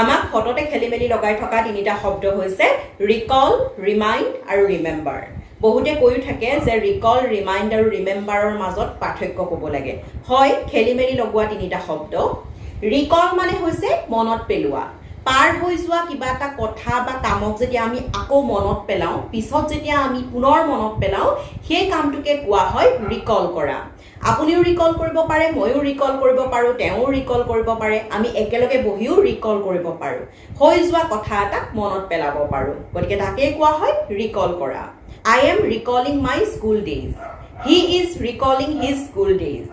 আমাক হঠতে খেলিমেলি লগাই থকা তিনিটা শব্দ হৈছে ৰিকল, ৰিমাইণ্ড আৰু ৰিমেম্বাৰ। বহুতে কৈও থাকে যে ৰিকল, ৰিমাইণ্ড আৰু ৰিমেম্বাৰৰ মাজত পাৰ্থক্য ক'ব লাগে। হয়, খেলিমেলি লগোৱা তিনিটা শব্দ। ৰিকল মানে হৈছে মনত পেলোৱা। পাৰ হৈ যোৱা কিবা এটা কথা বা কামক যেতিয়া আমি আকৌ মনত পেলাওঁ, পিছত যেতিয়া আমি পুনৰ মনত পেলাওঁ, সেই কামটোকে কোৱা হয় ৰিকল কৰা। আপুনিও ৰিকল কৰিব পাৰে, ময়ো ৰিকল কৰিব পাৰোঁ, তেওঁও ৰিকল কৰিব পাৰে, আমি একেলগে বহিও ৰিকল কৰিব পাৰোঁ। হৈ যোৱা কথা এটাক মনত পেলাব পাৰোঁ। গতিকে তাকেই কোৱা হয় ৰিকল কৰা। I am recalling my school days. He is recalling his school days.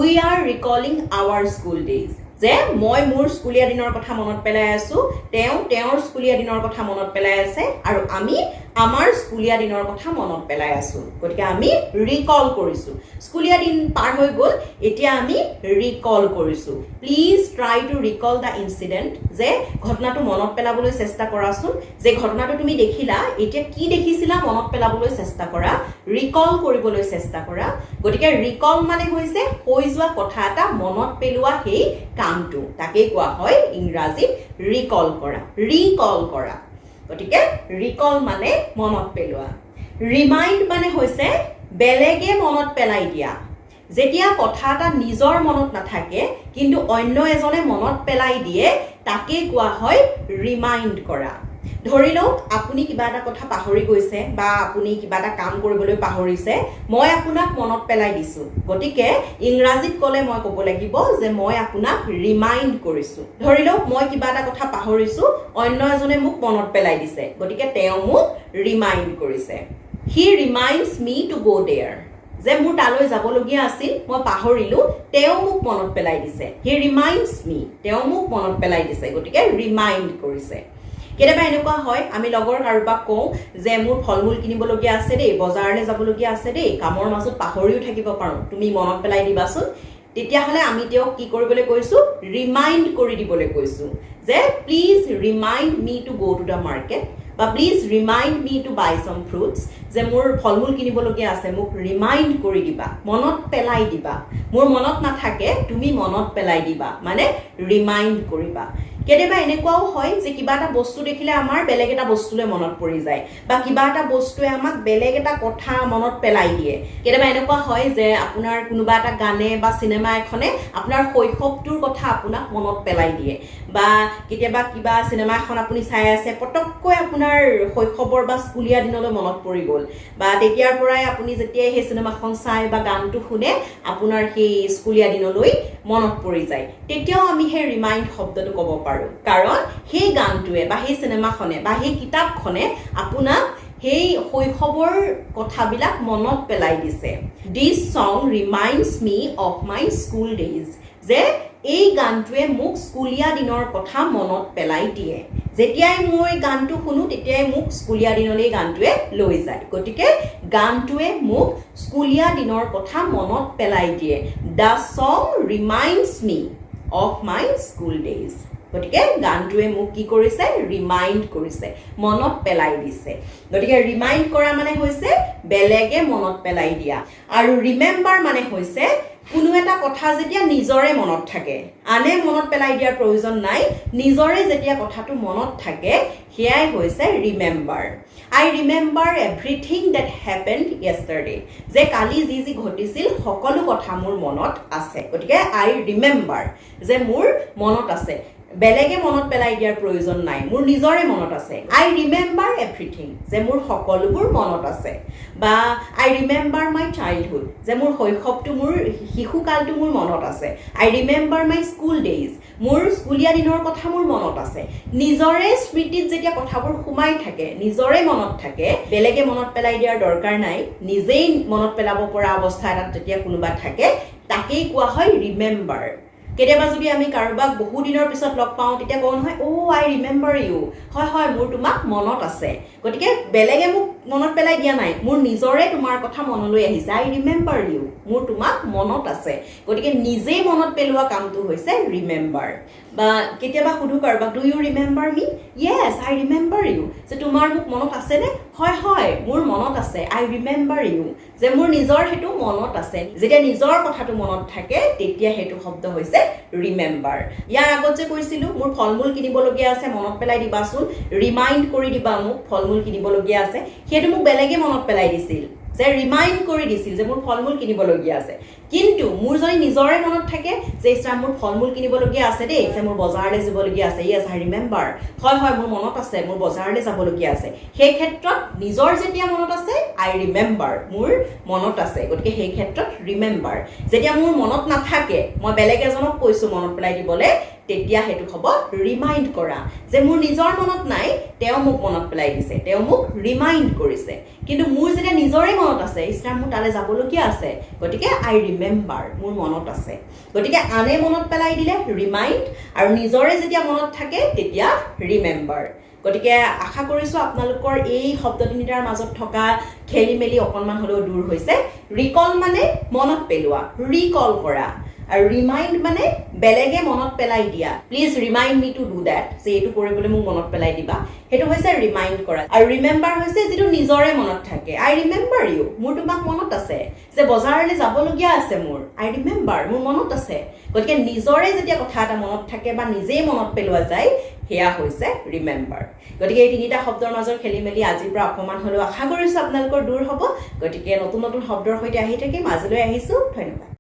We are recalling our school days. যে মই মোৰ স্কুলীয়া দিনৰ কথা মনত পেলাই আছোঁ, তেওঁ তেওঁৰ স্কুলীয়া দিনৰ কথা মনত পেলাই আছে, আৰু আমি আমাৰ স্কুলীয়া দিনৰ কথা মনত পেলাই আছোঁ। গতিকে আমি ৰিকল কৰিছোঁ। স্কুলীয়া দিন পাৰ হৈ গ'ল, এতিয়া আমি ৰিকল কৰিছোঁ। Please try two recall the incident. যে ঘটনাটো মনত পেলাবলৈ চেষ্টা কৰাচোন। যে ঘটনাটো তুমি দেখিলা, এতিয়া কি দেখিছিলা মনত পেলাবলৈ চেষ্টা কৰা, ৰিকল কৰিবলৈ চেষ্টা কৰা। গতিকে ৰিকল মানে হৈছে হৈ যোৱা কথা এটা মনত পেলোৱা সেই কামটো। তাকেই কোৱা হয় ইংৰাজীত ৰিকল কৰা, ৰিকল কৰা। গতিকে ৰিকল মানে মনত পেলোৱা। ৰিমাইণ্ড মানে হৈছে বেলেগে মনত পেলাই দিয়া। যেতিয়া কথা এটা নিজৰ মনত নাথাকে কিন্তু অন্য এজনে মনত পেলাই দিয়ে, তাকেই কোৱা হয় ৰিমাইণ্ড কৰা। ধৰি লওক আপুনি কিবা এটা কথা পাহৰি গৈছে বা আপুনি কিবা এটা কাম কৰিবলৈ পাহৰিছে, মই আপোনাক মনত পেলাই দিছোঁ। গতিকে ইংৰাজীত ক'লে মই ক'ব লাগিব যে মই আপোনাক ৰিমাইণ্ড কৰিছোঁ। ধৰি লওক মই কিবা এটা কথা পাহৰিছোঁ, অন্য এজনে মোক মনত পেলাই দিছে, গতিকে তেওঁ মোক ৰিমাইণ্ড কৰিছে। He reminds me to go there. যে মোৰ তালৈ যাবলগীয়া আছিল, মই পাহৰিলোঁ, তেওঁ মোক মনত পেলাই দিছে। He reminds me. তেওঁ মোক মনত পেলাই দিছে, গতিকে ৰিমাইণ্ড কৰিছে। কেতিয়াবা এনেকুৱা হয়, আমি লগৰ কাৰোবাক কওঁ যে মোৰ ফল মূল কিনিবলগীয়া আছে দেই, বজাৰলৈ যাবলগীয়া আছে দেই, কামৰ মাজত পাহৰিও থাকিব পাৰোঁ, তুমি মনত পেলাই দিবাচোন। তেতিয়াহ'লে আমি তেওঁক কি কৰিবলৈ কৈছোঁ, ৰিমাইণ্ড কৰি দিবলৈ কৈছোঁ যে please remind me to go' to the market, বা please remind me to buy some fruits. যে মোৰ ফল মূল কিনিবলগীয়া আছে, মোক ৰিমাইণ্ড কৰি দিবা, মনত পেলাই দিবা। মোৰ মনত নাথাকে, তুমি মনত পেলাই দিবা, মানে ৰিমাইণ্ড কৰিবা। কেতিয়াবা এনেকুৱাও হয় যে কিবা এটা বস্তু দেখিলে আমাৰ বেলেগ এটা বস্তুলৈ মনত পৰি যায়, বা কিবা এটা বস্তুৱে আমাক বেলেগ এটা কথা মনত পেলাই দিয়ে। কেতিয়াবা এনেকুৱা হয় যে আপোনাৰ কোনোবা এটা গানে বা চিনেমা এখনে আপোনাৰ শৈশৱটোৰ কথা আপোনাক মনত পেলাই দিয়ে, বা কেতিয়াবা কিবা চিনেমা এখন আপুনি চাই আছে, পটককৈ আপোনাৰ শৈশৱৰ বা স্কুলীয়া দিনলৈ মনত পৰি গ'ল, বা তেতিয়াৰ পৰাই আপুনি যেতিয়াই সেই চিনেমাখন চাই বা গানটো শুনে আপোনাৰ সেই স্কুলীয়া দিনলৈ মনত পৰি যায়। তেতিয়াও আমি সেই ৰিমাইণ্ড শব্দটো ক'ব পাৰোঁ, কাৰণ সেই গানটোৱে বা সেই চিনেমাখনে বা সেই কিতাপখনে আপোনাক সেই শৈশৱৰ কথাবিলাক মনত পেলাই দিছে। This song reminds me of my school days. যে এই গানটোৱে মোক স্কুলীয়া দিনৰ কথা মনত পেলাই দিয়ে। যেতিয়াই মই গানটো শুনো, তেতিয়াই মোক স্কুলীয়া দিনলৈ গানটোৱে লৈ যায়। গতিকে গানটোৱে মোক স্কুলীয়া দিনৰ কথা মনত পেলাই দিয়ে। The song reminds me of my school days. গতিকে গানটোৱে মোক কি কৰিছে, ৰিমাইণ্ড কৰিছে, মনত পেলাই দিছে। গতিকে ৰিমাইণ্ড কৰা মানে হৈছে বেলেগে মনত পেলাই দিয়া, আৰু ৰিমেম্বাৰ মানে হৈছে কোনো এটা কথা যেতিয়া নিজৰে মনত থাকে, আনে মনত পেলাই দিয়াৰ প্ৰয়োজন নাই, নিজৰে যেতিয়া কথাটো মনত থাকে, সেয়াই হৈছে remember. I remember everything that happened yesterday. যে কালি যি যি ঘটিছিল সকলো কথা মোৰ মনত আছে। গতিকে I remember, যে মোৰ মনত আছে, বেলেগে মনত পেলাই দিয়াৰ প্ৰয়োজন নাই, মোৰ নিজৰে মনত আছে। I remember everything, যে মোৰ সকলোবোৰ মনত আছে। বা I remember my childhood, যে মোৰ শৈশৱটো, মোৰ শিশুকালটো মোৰ মনত আছে। I remember my school days, মোৰ স্কুলীয়া দিনৰ কথা মোৰ মনত আছে। নিজৰে স্মৃতিত যেতিয়া কথাবোৰ সোমাই থাকে, নিজৰে মনত থাকে, বেলেগে মনত পেলাই দিয়াৰ দৰকাৰ নাই, নিজেই মনত পেলাব পৰা অৱস্থা এটাত যেতিয়া কোনোবা থাকে, তাকেই কোৱা হয় ৰিমেম্বাৰ। কেতিয়াবা যদি আমি কাৰোবাক বহু দিনৰ পিছত লগ পাওঁ, তেতিয়া কওঁ নহয়, অ' আই ৰিমেম্বাৰ ইউ, হয় হয় মোৰ তোমাক মনত আছে। গতিকে বেলেগে মোক মনত পেলাই দিয়া নাই মোৰ নিজৰে তোমাৰ কথা মনলৈ আহিছে আই ৰিমেম্বাৰ ইউ মোৰ তোমাক মনত আছে গতিকে নিজেই মনত পেলোৱা কামটো হৈছে ৰিমেম্বাৰ বা কেতিয়াবা সুধো কাৰোবাক do you remember me yes I remember you যে তোমাৰ মোক মনত আছেনে হয় হয় মোৰ মনত আছে আই ৰিমেম্বাৰ ইউ যে মোৰ নিজৰ সেইটো মনত আছে যেতিয়া নিজৰ কথাটো মনত থাকে তেতিয়া সেইটো শব্দ হৈছে ৰিমেম্বাৰ ইয়াৰ আগত যে কৈছিলো মোৰ ফলমূল কিনিবলগীয়া আছে মনত পেলাই দিবাচোন ৰিমাইণ্ড কৰি দিবা মোক ফলমূল কিনিবলগীয়া আছে সেইটো মোক বেলেগে মনত পেলাই দিছিল যে ৰিমাইণ্ড কৰি দিছিল যে মোৰ ফলমূল কিনিবলগীয়া আছে কিন্তু মোৰ যদি নিজৰে মনত থাকে যে ইছৰা মোৰ ফলমূল কিনিবলগীয়া আছে দেই যে মোৰ বজাৰলৈ যাবলগীয়া আছে য়েছ আই ৰিমেম্বাৰ হয় হয় মোৰ মনত আছে মোৰ বজাৰলৈ যাবলগীয়া আছে সেই ক্ষেত্ৰত নিজৰ যেতিয়া মনত আছে আই ৰিমেম্বাৰ মোৰ মনত আছে গতিকে সেই ক্ষেত্ৰত ৰিমেম্বাৰ যেতিয়া মোৰ মনত নাথাকে মই বেলেগ এজনক কৈছোঁ মনত পেলাই দিবলৈ তেতিয়া সেইটো হ'ব ৰিমাইণ্ড কৰা যে মোৰ নিজৰ মনত নাই তেওঁ মোক মনত পেলাই দিছে তেওঁ মোক ৰিমাইণ্ড কৰিছে কিন্তু মোৰ যেতিয়া নিজৰে মনত আছে ইছৰা মোৰ তালৈ যাবলগীয়া আছে গতিকে আই ৰিমেম্বাৰ মোৰ মনত আছে গতিকে আনে মনত পেলাই দিলে ৰিমাইণ্ড আৰু নিজৰে যেতিয়া মনত থাকে তেতিয়া ৰিমেম্বাৰ গতিকে আশা কৰিছোঁ আপোনালোকৰ এই শব্দ তিনিটাৰ মাজত থকা খেলি মেলি অকণমান হ'লেও দূৰ হৈছে ৰিকল মানে মনত পেলোৱা ৰিকল কৰা আৰু ৰিমাইণ্ড মানে বেলেগে মনত পেলাই দিয়া please remind me to do that যে এইটো কৰিবলৈ মোক মনত পেলাই দিবা সেইটো হৈছে ৰিমাইণ্ড কৰা আৰু ৰিমেম্বাৰ হৈছে যিটো নিজৰে মনত থাকে আই ৰিমেম্বাৰ ইউ মোৰ তোমাক মনত আছে যে বজাৰলৈ যাবলগীয়া আছে মোৰ আই ৰিমেম্বাৰ মোৰ মনত আছে গতিকে নিজৰে যেতিয়া কথা এটা মনত থাকে বা নিজেই মনত পেলোৱা যায় সেয়া হৈছে ৰিমেম্বাৰ গতিকে এই তিনিটা শব্দৰ মাজৰ খেলি মেলি আজিৰ পৰা অকণমান হ'লেও আশা কৰিছোঁ আপোনালোকৰ দূৰ হ'ব গতিকে নতুন নতুন শব্দৰ সৈতে আহি থাকিম আজিলৈ আহিছোঁ ধন্যবাদ